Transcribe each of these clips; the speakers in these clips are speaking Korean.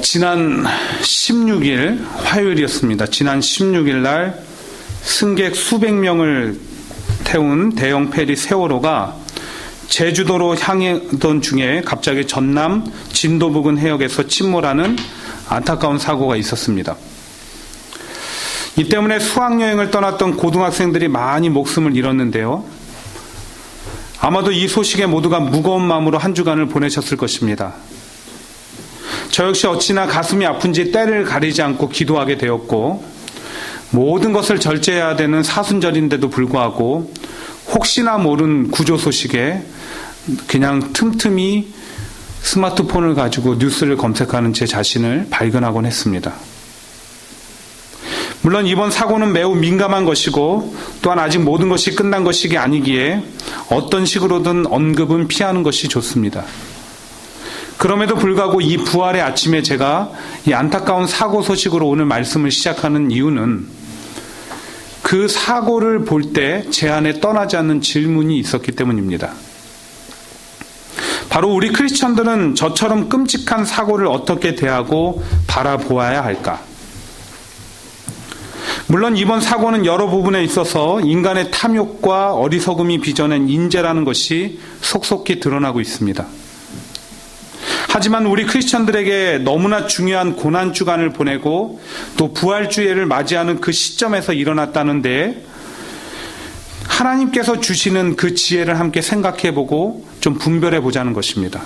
지난 16일 화요일이었습니다. 지난 16일 날 승객 수백 명을 태운 대형 페리 세월호가 제주도로 향하던 중에 갑자기 전남 진도 부근 해역에서 침몰하는 안타까운 사고가 있었습니다. 이 때문에 수학여행을 떠났던 고등학생들이 많이 목숨을 잃었는데요. 아마도 이 소식에 모두가 무거운 마음으로 한 주간을 보내셨을 것입니다. 저 역시 어찌나 가슴이 아픈지 때를 가리지 않고 기도하게 되었고, 모든 것을 절제해야 되는 사순절인데도 불구하고 혹시나 모른 구조 소식에 그냥 틈틈이 스마트폰을 가지고 뉴스를 검색하는 제 자신을 발견하곤 했습니다. 물론 이번 사고는 매우 민감한 것이고 또한 아직 모든 것이 끝난 것이 아니기에 어떤 식으로든 언급은 피하는 것이 좋습니다. 그럼에도 불구하고 이 부활의 아침에 제가 이 안타까운 사고 소식으로 오늘 말씀을 시작하는 이유는 그 사고를 볼 때 제 안에 떠나지 않는 질문이 있었기 때문입니다. 바로 우리 크리스천들은 저처럼 끔찍한 사고를 어떻게 대하고 바라보아야 할까? 물론 이번 사고는 여러 부분에 있어서 인간의 탐욕과 어리석음이 빚어낸 인재라는 것이 속속히 드러나고 있습니다. 하지만 우리 크리스천들에게 너무나 중요한 고난주간을 보내고 또 부활주일을 맞이하는 그 시점에서 일어났다는데 하나님께서 주시는 그 지혜를 함께 생각해보고 좀 분별해보자는 것입니다.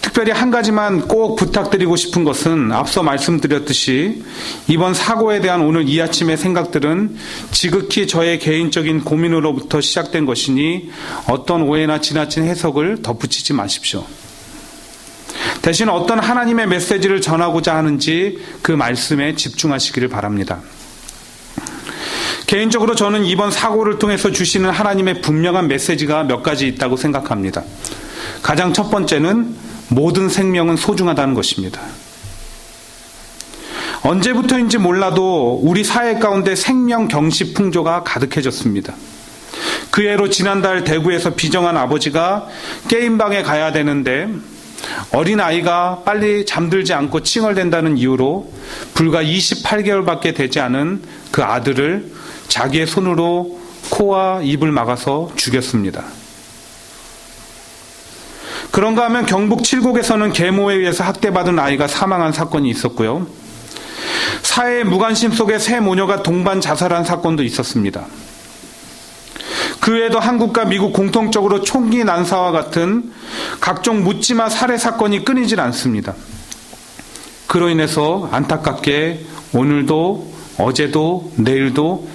특별히 한 가지만 꼭 부탁드리고 싶은 것은 앞서 말씀드렸듯이 이번 사고에 대한 오늘 이 아침의 생각들은 지극히 저의 개인적인 고민으로부터 시작된 것이니 어떤 오해나 지나친 해석을 덧붙이지 마십시오. 대신 어떤 하나님의 메시지를 전하고자 하는지 그 말씀에 집중하시기를 바랍니다. 개인적으로 저는 이번 사고를 통해서 주시는 하나님의 분명한 메시지가 몇 가지 있다고 생각합니다. 가장 첫 번째는 모든 생명은 소중하다는 것입니다. 언제부터인지 몰라도 우리 사회 가운데 생명 경시 풍조가 가득해졌습니다. 그 예로 지난달 대구에서 비정한 아버지가 게임방에 가야 되는데 어린아이가 빨리 잠들지 않고 칭얼댄다는 이유로 불과 28개월밖에 되지 않은 그 아들을 자기의 손으로 코와 입을 막아서 죽였습니다. 그런가 하면 경북 칠곡에서는 계모에 의해서 학대받은 아이가 사망한 사건이 있었고요. 사회의 무관심 속에 새 모녀가 동반 자살한 사건도 있었습니다. 그 외에도 한국과 미국 공통적으로 총기 난사와 같은 각종 묻지마 살해 사건이 끊이질 않습니다. 그로 인해서 안타깝게 오늘도 어제도 내일도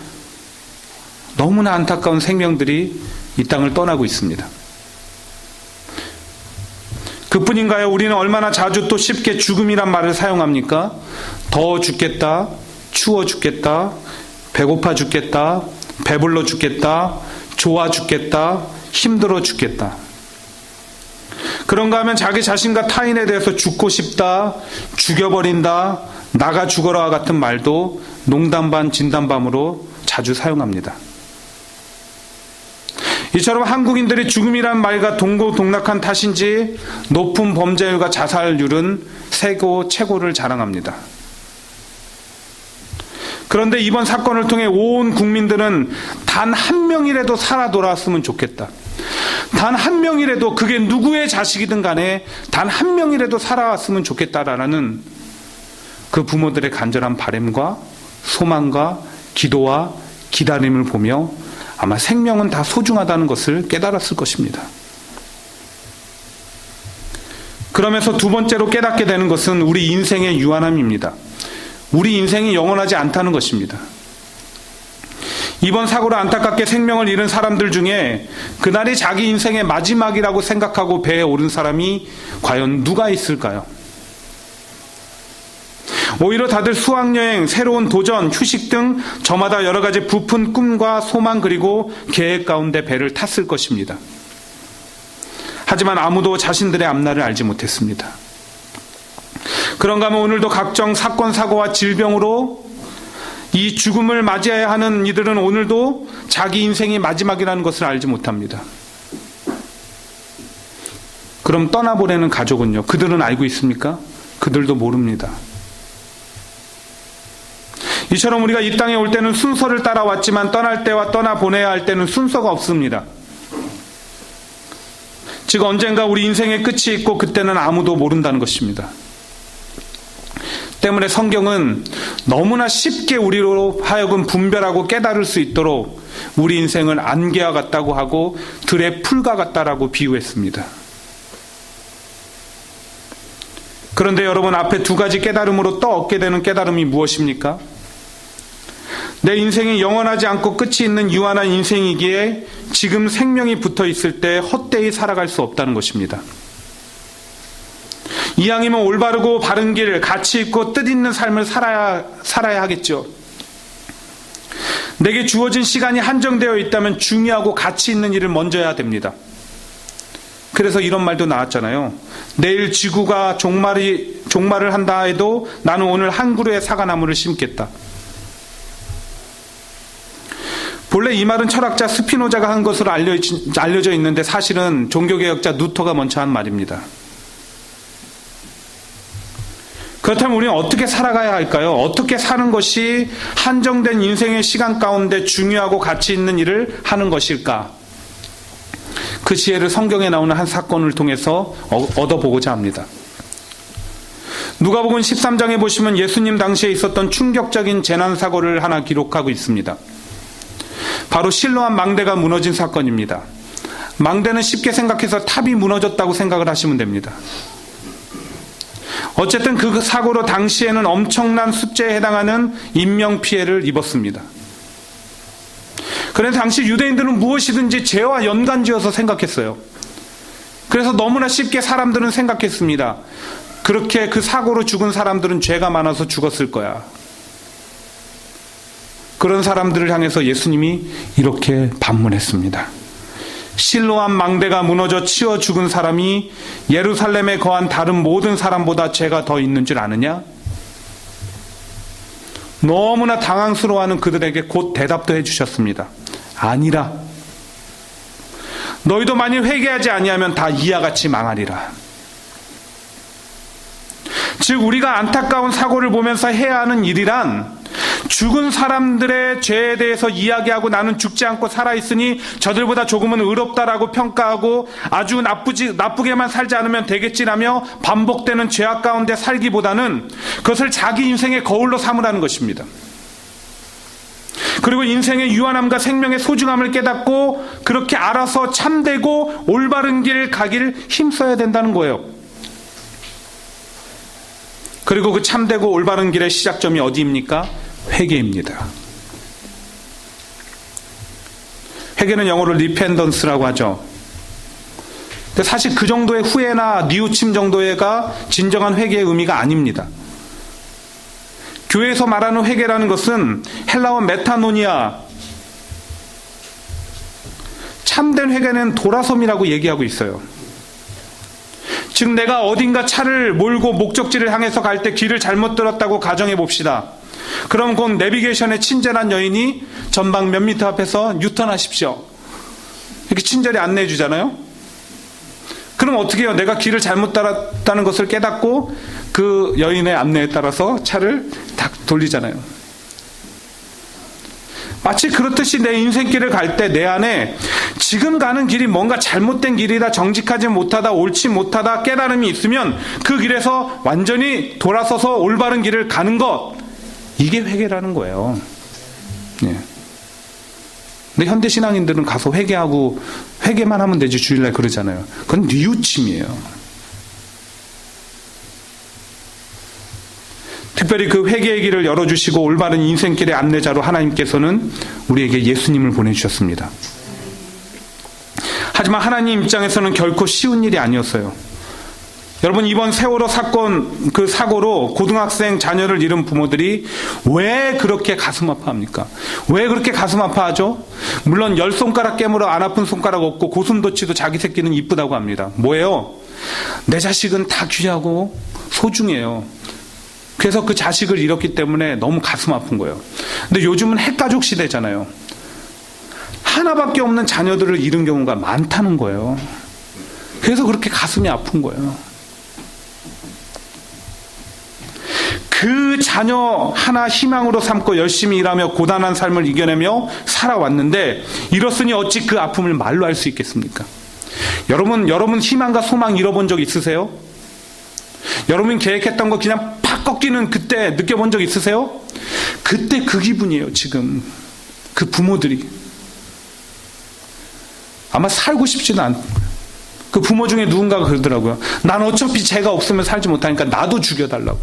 너무나 안타까운 생명들이 이 땅을 떠나고 있습니다. 그뿐인가요? 우리는 얼마나 자주 또 쉽게 죽음이란 말을 사용합니까? 더워 죽겠다, 추워 죽겠다, 배고파 죽겠다, 배불러 죽겠다, 좋아 죽겠다, 힘들어 죽겠다. 그런가 하면 자기 자신과 타인에 대해서 죽고 싶다, 죽여버린다, 나가 죽어라 같은 말도 농담 반 진담 반으로 자주 사용합니다. 이처럼 한국인들이 죽음이란 말과 동고동락한 탓인지 높은 범죄율과 자살률은 세계 최고를 자랑합니다. 그런데 이번 사건을 통해 온 국민들은 단 한 명이라도 살아 돌아왔으면 좋겠다. 단 한 명이라도 그게 누구의 자식이든 간에 단 한 명이라도 살아왔으면 좋겠다라는 그 부모들의 간절한 바람과 소망과 기도와 기다림을 보며 아마 생명은 다 소중하다는 것을 깨달았을 것입니다. 그러면서 두 번째로 깨닫게 되는 것은 우리 인생의 유한함입니다. 우리 인생이 영원하지 않다는 것입니다. 이번 사고로 안타깝게 생명을 잃은 사람들 중에 그날이 자기 인생의 마지막이라고 생각하고 배에 오른 사람이 과연 누가 있을까요? 오히려 다들 수학여행, 새로운 도전, 휴식 등 저마다 여러 가지 부푼 꿈과 소망 그리고 계획 가운데 배를 탔을 것입니다. 하지만 아무도 자신들의 앞날을 알지 못했습니다. 그런가 하면 오늘도 각종 사건, 사고와 질병으로 이 죽음을 맞이해야 하는 이들은 오늘도 자기 인생이 마지막이라는 것을 알지 못합니다. 그럼 떠나보내는 가족은요? 그들은 알고 있습니까? 그들도 모릅니다. 이처럼 우리가 이 땅에 올 때는 순서를 따라왔지만 떠날 때와 떠나보내야 할 때는 순서가 없습니다. 즉 언젠가 우리 인생의 끝이 있고 그때는 아무도 모른다는 것입니다. 때문에 성경은 너무나 쉽게 우리로 하여금 분별하고 깨달을 수 있도록 우리 인생을 안개와 같다고 하고 들의 풀과 같다라고 비유했습니다. 그런데 여러분, 앞에 두 가지 깨달음으로 또 얻게 되는 깨달음이 무엇입니까? 내 인생이 영원하지 않고 끝이 있는 유한한 인생이기에 지금 생명이 붙어 있을 때 헛되이 살아갈 수 없다는 것입니다. 이왕이면 올바르고 바른 길, 가치 있고 뜻있는 삶을 살아야 하겠죠. 내게 주어진 시간이 한정되어 있다면 중요하고 가치 있는 일을 먼저 해야 됩니다. 그래서 이런 말도 나왔잖아요. 내일 지구가 종말을 한다 해도 나는 오늘 한 그루의 사과나무를 심겠다. 본래 이 말은 철학자 스피노자가 한 것으로 알려져 있는데 사실은 종교개혁자 누터가 먼저 한 말입니다. 그렇다면 우리는 어떻게 살아가야 할까요? 어떻게 사는 것이 한정된 인생의 시간 가운데 중요하고 가치 있는 일을 하는 것일까? 그 지혜를 성경에 나오는 한 사건을 통해서 얻어보고자 합니다. 누가복음 13장에 보시면 예수님 당시에 있었던 충격적인 재난사고를 하나 기록하고 있습니다. 바로 실로암 망대가 무너진 사건입니다. 망대는 쉽게 생각해서 탑이 무너졌다고 생각을 하시면 됩니다. 어쨌든 그 사고로 당시에는 엄청난 숫자에 해당하는 인명피해를 입었습니다. 그래서 당시 유대인들은 무엇이든지 죄와 연관지어서 생각했어요. 그래서 너무나 쉽게 사람들은 생각했습니다. 그렇게 그 사고로 죽은 사람들은 죄가 많아서 죽었을 거야. 그런 사람들을 향해서 예수님이 이렇게 반문했습니다. 실로암 망대가 무너져 치워 죽은 사람이 예루살렘에 거한 다른 모든 사람보다 죄가 더 있는 줄 아느냐? 너무나 당황스러워하는 그들에게 곧 대답도 해주셨습니다. 아니라. 너희도 만일 회개하지 아니하면 다 이와 같이 망하리라. 즉 우리가 안타까운 사고를 보면서 해야 하는 일이란 죽은 사람들의 죄에 대해서 이야기하고 나는 죽지 않고 살아있으니 저들보다 조금은 의롭다라고 평가하고 아주 나쁘게만 살지 않으면 되겠지라며 반복되는 죄악 가운데 살기보다는 그것을 자기 인생의 거울로 삼으라는 것입니다. 그리고 인생의 유한함과 생명의 소중함을 깨닫고 그렇게 알아서 참되고 올바른 길 가길 힘써야 된다는 거예요. 그리고 그 참되고 올바른 길의 시작점이 어디입니까? 회개입니다. 회개는 영어로 리펜던스라고 하죠. 근데 사실 그 정도의 후회나 뉘우침 정도가 진정한 회개의 의미가 아닙니다. 교회에서 말하는 회개라는 것은 헬라어 메타노니아, 참된 회개는 돌아섬이라고 얘기하고 있어요. 즉 내가 어딘가 차를 몰고 목적지를 향해서 갈 때 길을 잘못 들었다고 가정해 봅시다. 그럼 곧 내비게이션에 친절한 여인이 전방 몇 미터 앞에서 유턴하십시오. 이렇게 친절히 안내해 주잖아요. 그럼 어떻게 해요? 내가 길을 잘못 따랐다는 것을 깨닫고 그 여인의 안내에 따라서 차를 딱 돌리잖아요. 마치 그렇듯이 내 인생길을 갈 때 내 안에 지금 가는 길이 뭔가 잘못된 길이다, 정직하지 못하다, 옳지 못하다 깨달음이 있으면 그 길에서 완전히 돌아서서 올바른 길을 가는 것, 이게 회개라는 거예요. 네. 근데 현대 신앙인들은 가서 회개하고 회개만 하면 되지 주일날 그러잖아요. 그건 뉘우침이에요. 특별히 그 회개의 길을 열어주시고 올바른 인생길의 안내자로 하나님께서는 우리에게 예수님을 보내주셨습니다. 하지만 하나님 입장에서는 결코 쉬운 일이 아니었어요. 여러분, 이번 세월호 사건, 그 사고로 고등학생 자녀를 잃은 부모들이 왜 그렇게 가슴 아파합니까? 왜 그렇게 가슴 아파하죠? 물론 10손가락 깨물어 안 아픈 손가락 없고 고슴도치도 자기 새끼는 이쁘다고 합니다. 뭐예요? 내 자식은 다 귀하고 소중해요. 그래서 그 자식을 잃었기 때문에 너무 가슴 아픈 거예요. 근데 요즘은 핵가족 시대잖아요. 하나밖에 없는 자녀들을 잃은 경우가 많다는 거예요. 그래서 그렇게 가슴이 아픈 거예요. 그 자녀 하나 희망으로 삼고 열심히 일하며 고단한 삶을 이겨내며 살아왔는데 이렇으니 어찌 그 아픔을 말로 할 수 있겠습니까? 여러분 희망과 소망 잃어본 적 있으세요? 여러분 계획했던 거 그냥 팍 꺾이는 그때 느껴본 적 있으세요? 그때 그 기분이에요. 지금 그 부모들이 아마 살고 싶지도 않고, 그 부모 중에 누군가가 그러더라고요. 난 어차피 쟤가 없으면 살지 못하니까 나도 죽여달라고.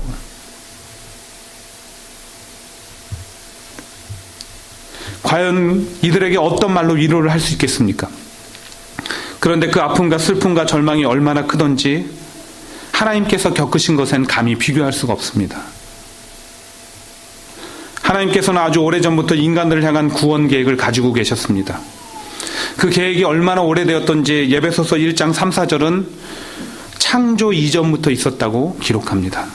과연 이들에게 어떤 말로 위로를 할 수 있겠습니까? 그런데 그 아픔과 슬픔과 절망이 얼마나 크던지 하나님께서 겪으신 것엔 감히 비교할 수가 없습니다. 하나님께서는 아주 오래전부터 인간들을 향한 구원 계획을 가지고 계셨습니다. 그 계획이 얼마나 오래되었던지 예배소서 1장 3, 4절은 창조 이전부터 있었다고 기록합니다.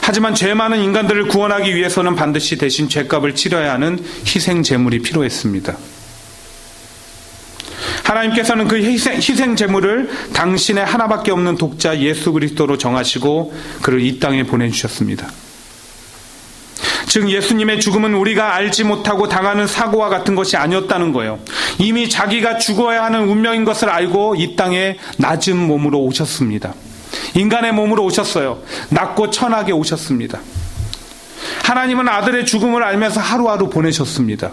하지만 죄 많은 인간들을 구원하기 위해서는 반드시 대신 죄값을 치러야 하는 희생 제물이 필요했습니다. 하나님께서는 그 희생 제물을 당신의 하나밖에 없는 독자 예수 그리스도로 정하시고 그를 이 땅에 보내주셨습니다. 즉 예수님의 죽음은 우리가 알지 못하고 당하는 사고와 같은 것이 아니었다는 거예요. 이미 자기가 죽어야 하는 운명인 것을 알고 이 땅에 낮은 몸으로 오셨습니다. 인간의 몸으로 오셨어요. 낮고 천하게 오셨습니다. 하나님은 아들의 죽음을 알면서 하루하루 보내셨습니다.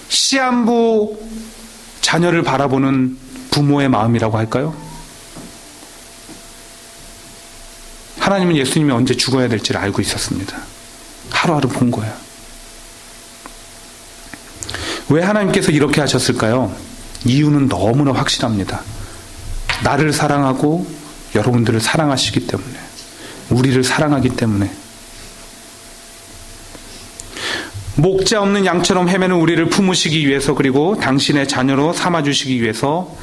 시한부 자녀를 바라보는 부모의 마음이라고 할까요? 하나님은 예수님이 언제 죽어야 될지를 알고 있었습니다. 하루하루 본 거예요. 왜 하나님께서 이렇게 하셨을까요? 이유는 너무나 확실합니다. 나를 사랑하고 여러분들을 사랑하시기 때문에, 우리를 사랑하기 때문에. 목자 없는 양처럼 헤매는 우리를 품으시기 위해서, 그리고 당신의 자녀로 삼아주시기 위해서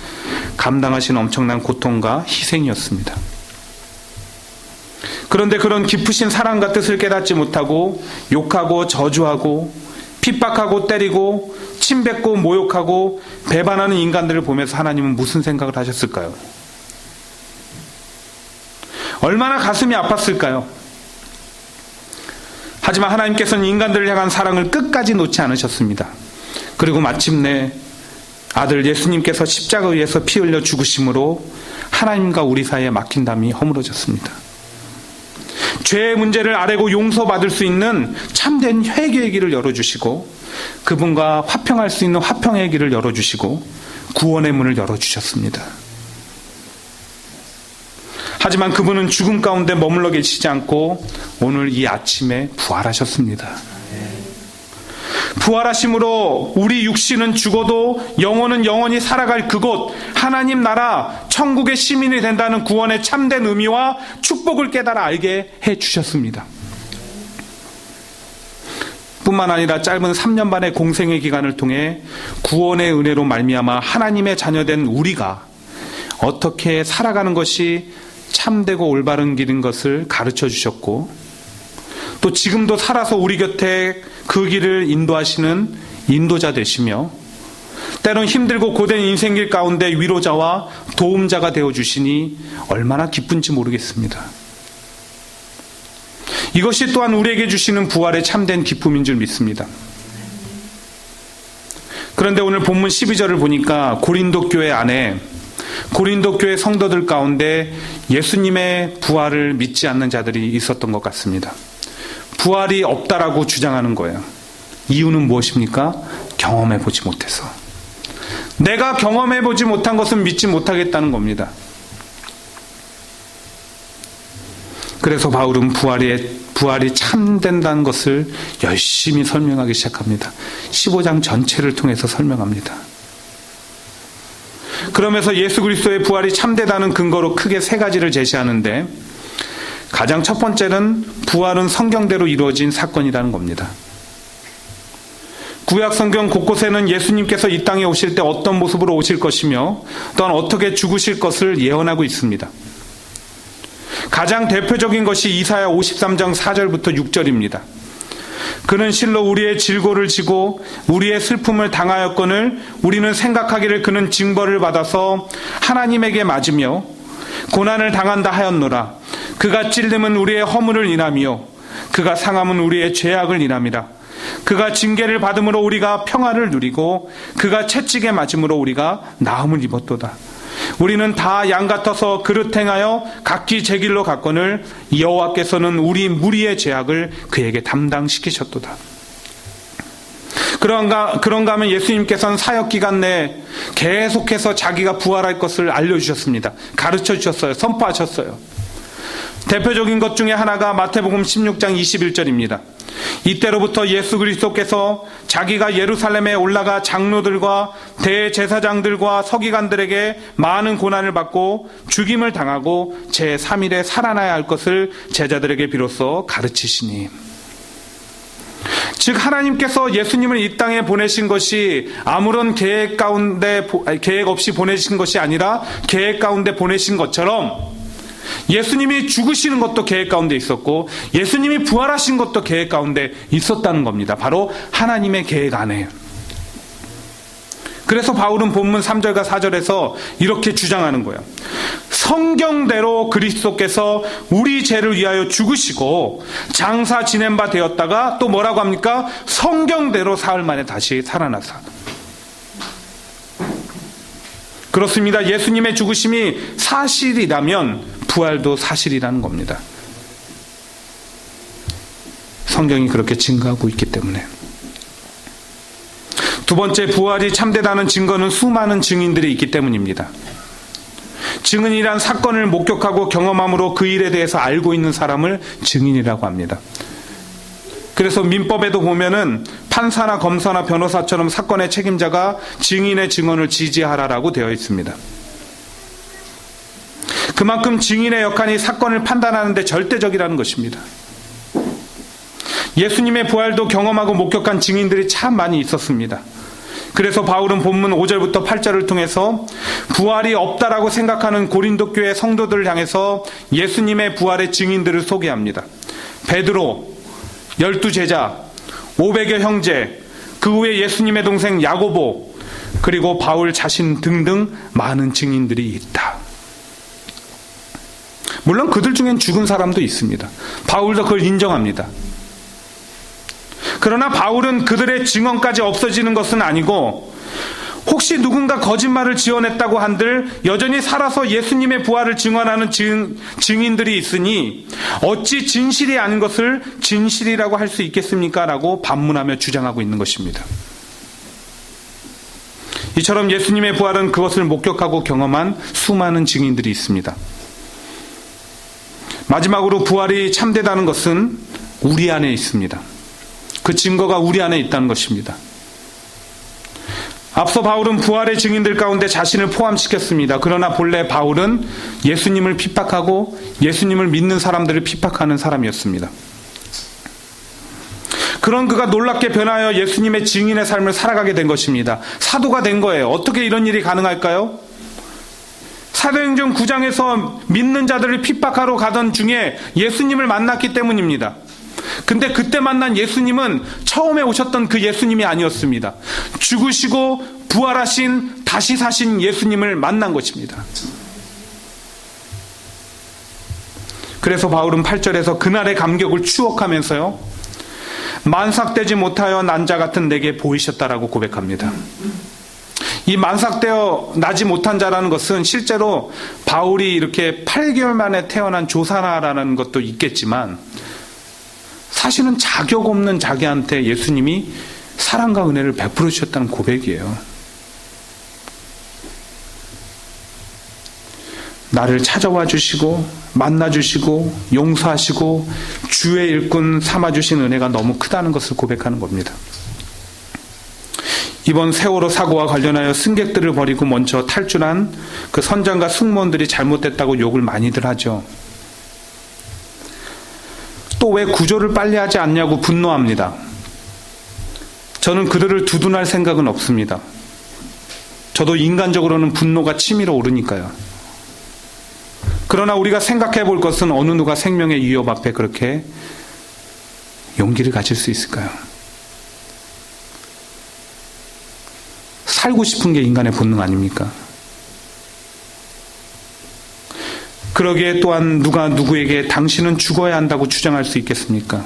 감당하신 엄청난 고통과 희생이었습니다. 그런데 그런 깊으신 사랑과 뜻을 깨닫지 못하고 욕하고 저주하고 핍박하고 때리고 침뱉고 모욕하고 배반하는 인간들을 보면서 하나님은 무슨 생각을 하셨을까요? 얼마나 가슴이 아팠을까요? 하지만 하나님께서는 인간들을 향한 사랑을 끝까지 놓지 않으셨습니다. 그리고 마침내 아들 예수님께서 십자가에 의해서 피 흘려 죽으심으로 하나님과 우리 사이에 막힌 담이 허물어졌습니다. 죄의 문제를 아뢰고 용서받을 수 있는 참된 회개의 길을 열어주시고, 그분과 화평할 수 있는 화평의 길을 열어주시고, 구원의 문을 열어주셨습니다. 하지만 그분은 죽음 가운데 머물러 계시지 않고 오늘 이 아침에 부활하셨습니다. 부활하심으로 우리 육신은 죽어도 영혼은 영원히 살아갈 그곳 하나님 나라 천국의 시민이 된다는 구원의 참된 의미와 축복을 깨달아 알게 해주셨습니다. 뿐만 아니라 짧은 3년 반의 공생의 기간을 통해 구원의 은혜로 말미암아 하나님의 자녀된 우리가 어떻게 살아가는 것이 참되고 올바른 길인 것을 가르쳐 주셨고, 또 지금도 살아서 우리 곁에 그 길을 인도하시는 인도자 되시며, 때론 힘들고 고된 인생길 가운데 위로자와 도움자가 되어주시니 얼마나 기쁜지 모르겠습니다. 이것이 또한 우리에게 주시는 부활의 참된 기쁨인 줄 믿습니다. 그런데 오늘 본문 12절을 보니까 고린도 교회 안에, 고린도 교회 성도들 가운데 예수님의 부활을 믿지 않는 자들이 있었던 것 같습니다. 부활이 없다라고 주장하는 거예요. 이유는 무엇입니까? 경험해보지 못해서. 내가 경험해보지 못한 것은 믿지 못하겠다는 겁니다. 그래서 바울은 부활이 참된다는 것을 열심히 설명하기 시작합니다. 15장 전체를 통해서 설명합니다. 그러면서 예수 그리스도의 부활이 참되다는 근거로 크게 세 가지를 제시하는데, 가장 첫 번째는 부활은 성경대로 이루어진 사건이라는 겁니다. 구약 성경 곳곳에는 예수님께서 이 땅에 오실 때 어떤 모습으로 오실 것이며 또한 어떻게 죽으실 것을 예언하고 있습니다. 가장 대표적인 것이 이사야 53장 4절부터 6절입니다. 그는 실로 우리의 질고를 지고 우리의 슬픔을 당하였거늘 우리는 생각하기를 그는 징벌을 받아서 하나님에게 맞으며 고난을 당한다 하였노라. 그가 찔림은 우리의 허물을 인하며 그가 상함은 우리의 죄악을 인함이라. 그가 징계를 받음으로 우리가 평안을 누리고 그가 채찍에 맞음으로 우리가 나음을 입었도다. 우리는 다 양 같아서 그릇 행하여 각기 제 길로 갔거늘 여호와께서는 우리 무리의 죄악을 그에게 담당시키셨도다. 그런가 하면 예수님께서는 사역 기간 내에 계속해서 자기가 부활할 것을 알려주셨습니다. 가르쳐 주셨어요. 선포하셨어요. 대표적인 것 중에 하나가 마태복음 16장 21절입니다. 이때로부터 예수 그리스도께서 자기가 예루살렘에 올라가 장로들과 대제사장들과 서기관들에게 많은 고난을 받고 죽임을 당하고 제3일에 살아나야 할 것을 제자들에게 비로소 가르치시니, 즉 하나님께서 예수님을 이 땅에 보내신 것이 아무런 계획 없이 보내신 것이 아니라 계획 가운데 보내신 것처럼 예수님이 죽으시는 것도 계획 가운데 있었고 예수님이 부활하신 것도 계획 가운데 있었다는 겁니다. 바로 하나님의 계획 안에. 그래서 바울은 본문 3절과 4절에서 이렇게 주장하는 거예요. 성경대로 그리스도께서 우리 죄를 위하여 죽으시고 장사 지낸 바 되었다가 또 뭐라고 합니까? 성경대로 사흘 만에 다시 살아나사. 그렇습니다. 예수님의 죽으심이 사실이라면 부활도 사실이라는 겁니다. 성경이 그렇게 증거하고 있기 때문에. 두 번째, 부활이 참되다는 증거는 수많은 증인들이 있기 때문입니다. 증인이란 사건을 목격하고 경험함으로 그 일에 대해서 알고 있는 사람을 증인이라고 합니다. 그래서 민법에도 보면은 판사나 검사나 변호사처럼 사건의 책임자가 증인의 증언을 지지하라라고 되어 있습니다. 그만큼 증인의 역할이 사건을 판단하는 데 절대적이라는 것입니다. 예수님의 부활도 경험하고 목격한 증인들이 참 많이 있었습니다. 그래서 바울은 본문 5절부터 8절을 통해서 부활이 없다라고 생각하는 고린도 교회 성도들을 향해서 예수님의 부활의 증인들을 소개합니다. 베드로, 12제자, 500여 형제, 그 후에 예수님의 동생 야고보, 그리고 바울 자신 등등 많은 증인들이 있다. 물론 그들 중엔 죽은 사람도 있습니다. 바울도 그걸 인정합니다. 그러나 바울은 그들의 증언까지 없어지는 것은 아니고 혹시 누군가 거짓말을 지어냈다고 한들 여전히 살아서 예수님의 부활을 증언하는 증인들이 있으니 어찌 진실이 아닌 것을 진실이라고 할 수 있겠습니까? 라고 반문하며 주장하고 있는 것입니다. 이처럼 예수님의 부활은 그것을 목격하고 경험한 수많은 증인들이 있습니다. 마지막으로 부활이 참되다는 것은 우리 안에 있습니다. 그 증거가 우리 안에 있다는 것입니다. 앞서 바울은 부활의 증인들 가운데 자신을 포함시켰습니다. 그러나 본래 바울은 예수님을 핍박하고 예수님을 믿는 사람들을 핍박하는 사람이었습니다. 그런 그가 놀랍게 변하여 예수님의 증인의 삶을 살아가게 된 것입니다. 사도가 된 거예요. 어떻게 이런 일이 가능할까요? 사도행전 9장에서 믿는 자들을 핍박하러 가던 중에 예수님을 만났기 때문입니다. 근데 그때 만난 예수님은 처음에 오셨던 그 예수님이 아니었습니다. 죽으시고 부활하신 다시 사신 예수님을 만난 것입니다. 그래서 바울은 8절에서 그날의 감격을 추억하면서요, 만삭되지 못하여 난 자 같은 내게 보이셨다라고 고백합니다. 이 만삭되어 나지 못한 자라는 것은 실제로 바울이 이렇게 8개월 만에 태어난 조사나라는 것도 있겠지만 사실은 자격 없는 자기한테 예수님이 사랑과 은혜를 베풀어 주셨다는 고백이에요. 나를 찾아와 주시고 만나 주시고 용서하시고 주의 일꾼 삼아 주신 은혜가 너무 크다는 것을 고백하는 겁니다. 이번 세월호 사고와 관련하여 승객들을 버리고 먼저 탈출한 그 선장과 승무원들이 잘못됐다고 욕을 많이들 하죠. 또 왜 구조를 빨리 하지 않냐고 분노합니다. 저는 그들을 두둔할 생각은 없습니다. 저도 인간적으로는 분노가 치밀어 오르니까요. 그러나 우리가 생각해 볼 것은 어느 누가 생명의 위협 앞에 그렇게 용기를 가질 수 있을까요? 살고 싶은 게 인간의 본능 아닙니까? 그러기에 또한 누가 누구에게 당신은 죽어야 한다고 주장할 수 있겠습니까?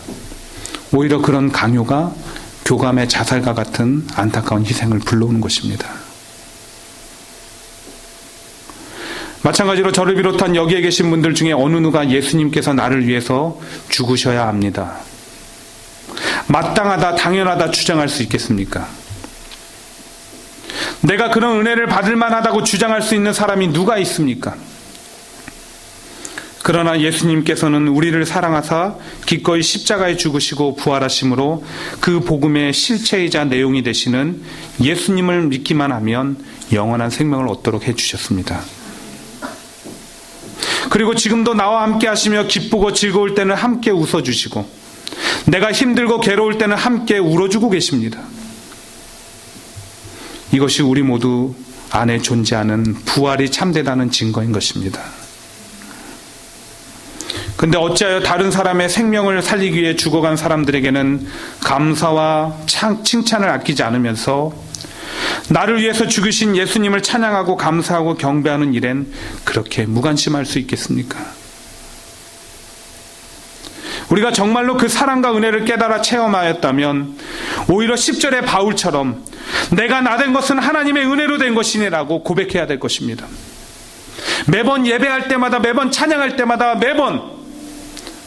오히려 그런 강요가 교감의 자살과 같은 안타까운 희생을 불러오는 것입니다. 마찬가지로 저를 비롯한 여기에 계신 분들 중에 어느 누가 예수님께서 나를 위해서 죽으셔야 합니다, 마땅하다, 당연하다 주장할 수 있겠습니까? 내가 그런 은혜를 받을 만하다고 주장할 수 있는 사람이 누가 있습니까? 그러나 예수님께서는 우리를 사랑하사 기꺼이 십자가에 죽으시고 부활하심으로 그 복음의 실체이자 내용이 되시는 예수님을 믿기만 하면 영원한 생명을 얻도록 해주셨습니다. 그리고 지금도 나와 함께 하시며 기쁘고 즐거울 때는 함께 웃어주시고 내가 힘들고 괴로울 때는 함께 울어주고 계십니다. 이것이 우리 모두 안에 존재하는 부활이 참되다는 증거인 것입니다. 근데 어찌하여 다른 사람의 생명을 살리기 위해 죽어간 사람들에게는 감사와 칭찬을 아끼지 않으면서 나를 위해서 죽으신 예수님을 찬양하고 감사하고 경배하는 일엔 그렇게 무관심할 수 있겠습니까? 우리가 정말로 그 사랑과 은혜를 깨달아 체험하였다면 오히려 10절의 바울처럼 내가 나 된 것은 하나님의 은혜로 된 것이니라고 고백해야 될 것입니다. 매번 예배할 때마다, 매번 찬양할 때마다, 매번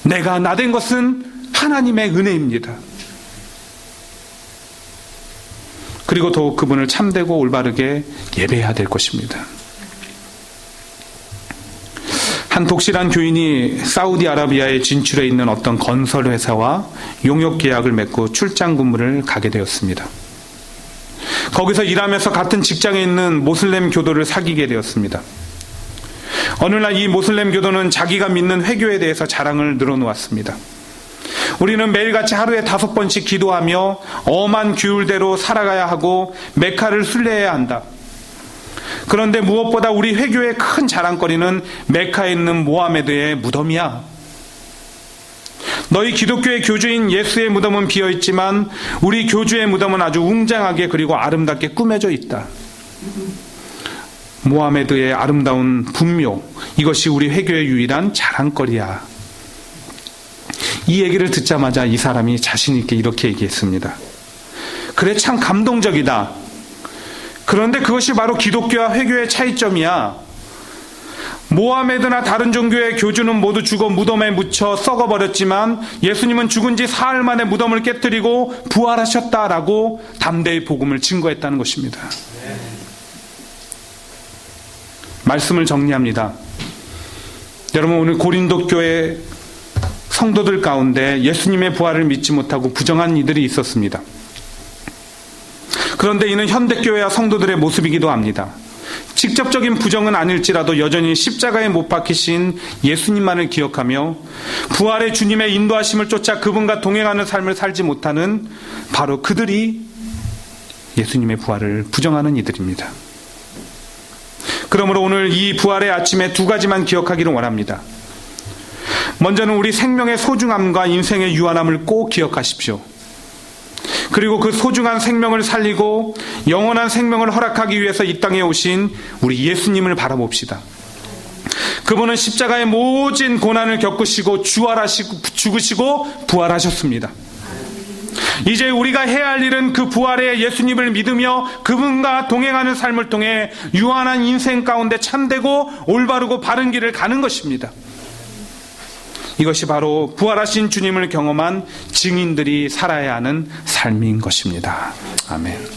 내가 나 된 것은 하나님의 은혜입니다. 그리고 더욱 그분을 참되고 올바르게 예배해야 될 것입니다. 한 독실한 교인이 사우디아라비아에 진출해 있는 어떤 건설회사와 용역 계약을 맺고 출장 근무를 가게 되었습니다. 거기서 일하면서 같은 직장에 있는 모슬렘 교도를 사귀게 되었습니다. 어느 날 이 모슬렘 교도는 자기가 믿는 회교에 대해서 자랑을 늘어놓았습니다. 우리는 매일같이 하루에 5번씩 기도하며 엄한 규율대로 살아가야 하고 메카를 순례해야 한다. 그런데 무엇보다 우리 회교의 큰 자랑거리는 메카에 있는 모하메드의 무덤이야. 너희 기독교의 교주인 예수의 무덤은 비어있지만 우리 교주의 무덤은 아주 웅장하게 그리고 아름답게 꾸며져 있다. 모하메드의 아름다운 분묘, 이것이 우리 회교의 유일한 자랑거리야. 이 얘기를 듣자마자 이 사람이 자신 있게 이렇게 얘기했습니다. 그래, 참 감동적이다. 그런데 그것이 바로 기독교와 회교의 차이점이야. 모하메드나 다른 종교의 교주는 모두 죽어 무덤에 묻혀 썩어버렸지만 예수님은 죽은 지 사흘 만에 무덤을 깨뜨리고 부활하셨다라고 담대히 복음을 증거했다는 것입니다. 말씀을 정리합니다. 여러분, 오늘 고린도 교회 성도들 가운데 예수님의 부활을 믿지 못하고 부정한 이들이 있었습니다. 그런데 이는 현대교회와 성도들의 모습이기도 합니다. 직접적인 부정은 아닐지라도 여전히 십자가에 못 박히신 예수님만을 기억하며 부활의 주님의 인도하심을 쫓아 그분과 동행하는 삶을 살지 못하는 바로 그들이 예수님의 부활을 부정하는 이들입니다. 그러므로 오늘 이 부활의 아침에 2가지만 기억하기를 원합니다. 먼저는 우리 생명의 소중함과 인생의 유한함을 꼭 기억하십시오. 그리고 그 소중한 생명을 살리고 영원한 생명을 허락하기 위해서 이 땅에 오신 우리 예수님을 바라봅시다. 그분은 십자가의 모진 고난을 겪으시고 죽으시고 부활하셨습니다. 이제 우리가 해야 할 일은 그 부활의 예수님을 믿으며 그분과 동행하는 삶을 통해 유한한 인생 가운데 참되고 올바르고 바른 길을 가는 것입니다. 이것이 바로 부활하신 주님을 경험한 증인들이 살아야 하는 삶인 것입니다. 아멘.